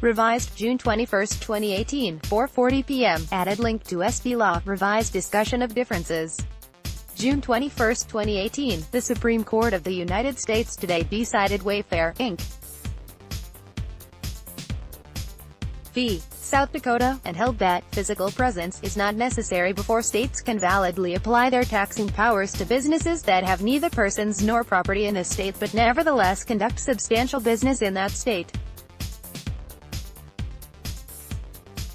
Revised, June 21, 2018, 4:40 p.m. Added link to SB Law, revised discussion of differences. June 21, 2018, the Supreme Court of the United States today decided Wayfair, Inc. v. South Dakota, and held that physical presence is not necessary before states can validly apply their taxing powers to businesses that have neither persons nor property in a state but nevertheless conduct substantial business in that state.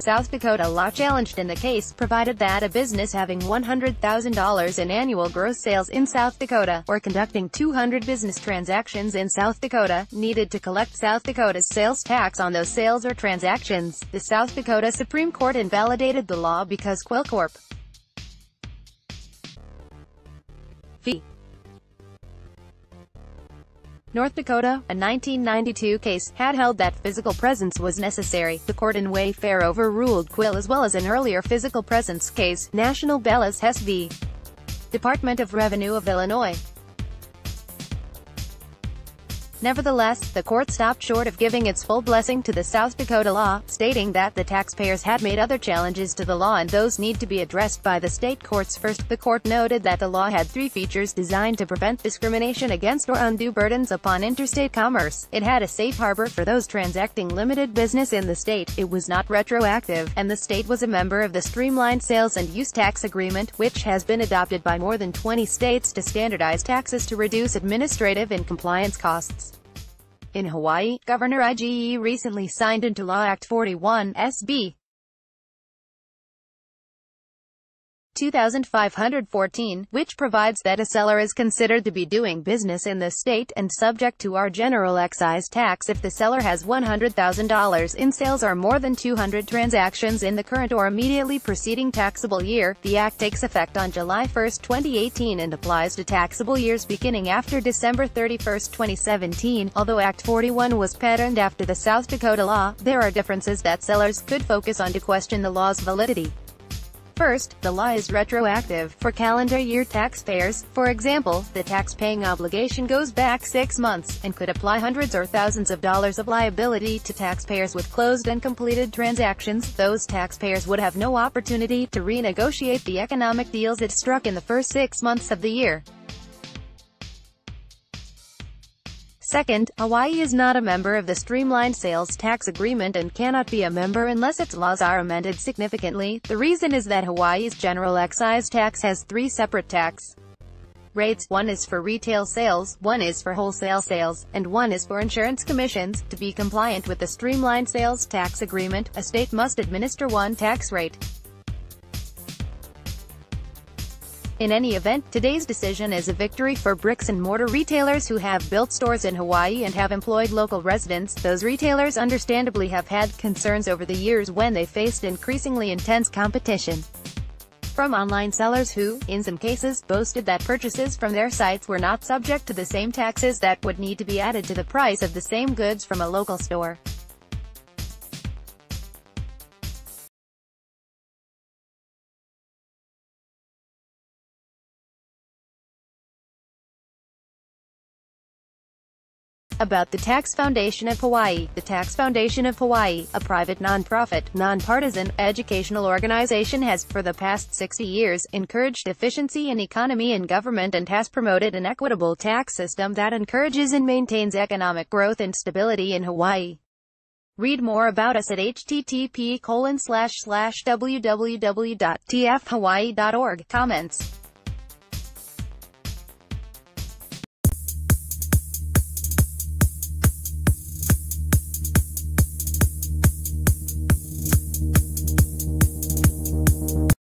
South Dakota law challenged in the case provided that a business having $100,000 in annual gross sales in South Dakota, or conducting 200 business transactions in South Dakota, needed to collect South Dakota's sales tax on those sales or transactions. The South Dakota Supreme Court invalidated the law because Quillcorp v. North Dakota, a 1992 case, had held that physical presence was necessary. The court in Wayfair overruled Quill as well as an earlier physical presence case, National Bellas Hess v. Department of Revenue of Illinois. Nevertheless, the court stopped short of giving its full blessing to the South Dakota law, stating that the taxpayers had made other challenges to the law and those need to be addressed by the state courts first. The court noted that the law had three features designed to prevent discrimination against or undue burdens upon interstate commerce. It had a safe harbor for those transacting limited business in the state, it was not retroactive, and the state was a member of the Streamlined Sales and Use Tax Agreement, which has been adopted by more than 20 states to standardize taxes to reduce administrative and compliance costs. In Hawaii, Governor Ige recently signed into law Act 41, SB 2514, which provides that a seller is considered to be doing business in the state and subject to our general excise tax if the seller has $100,000 in sales or more than 200 transactions in the current or immediately preceding taxable year. The act takes effect on July 1, 2018 and applies to taxable years beginning after December 31, 2017. Although Act 41 was patterned after the South Dakota law, there are differences that sellers could focus on to question the law's validity. First, the law is retroactive for calendar year taxpayers. For example, the tax-paying obligation goes back 6 months, and could apply hundreds or thousands of dollars of liability to taxpayers with closed and completed transactions. Those taxpayers would have no opportunity to renegotiate the economic deals it struck in the first 6 months of the year. Second, Hawaii is not a member of the Streamlined Sales Tax Agreement and cannot be a member unless its laws are amended significantly. The reason is that Hawaii's general excise tax has three separate tax rates. One is for retail sales, one is for wholesale sales, and one is for insurance commissions. To be compliant with the Streamlined Sales Tax Agreement, a state must administer one tax rate. In any event, today's decision is a victory for bricks-and-mortar retailers who have built stores in Hawaii and have employed local residents. Those retailers understandably have had concerns over the years when they faced increasingly intense competition from online sellers who, in some cases, boasted that purchases from their sites were not subject to the same taxes that would need to be added to the price of the same goods from a local store. About the Tax Foundation of Hawaii. The Tax Foundation of Hawaii, a private non-profit, non-partisan, educational organization has, for the past 60 years, encouraged efficiency and economy in government and has promoted an equitable tax system that encourages and maintains economic growth and stability in Hawaii. Read more about us at http://www.tfhawaii.org. Comments